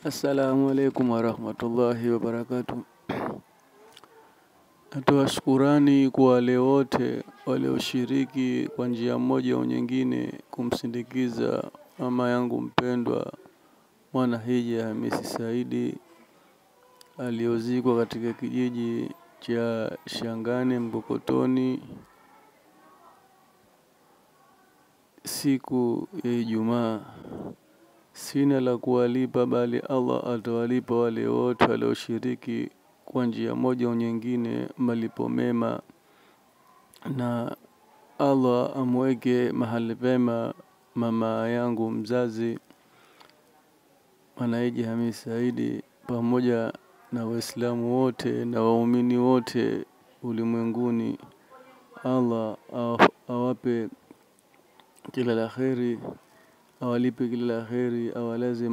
Assalamu alaikum warahmatullahi wabarakatuh. Natoa shukurani kwa wale wote walioshiriki kwa njia moja au nyingine kumsindikiza mama yangu mpendwa Mwana Hija Hamisi Saidi aliozikwa katika kijiji cha Shangane Mbokotoni siku ya Ijumaa. Sina la kuwalipa bali Allah atawalipa wale wote walioshiriki kwa njia moja au nyingine malipo mema, na Allah amweke mahali pema mama yangu mzazi Mwana Hija Hamisi Saidi pamoja na Waislamu wote na waumini wote ulimwenguni. Allah awape kila la kheri, awalipe kila la kheri, awalaze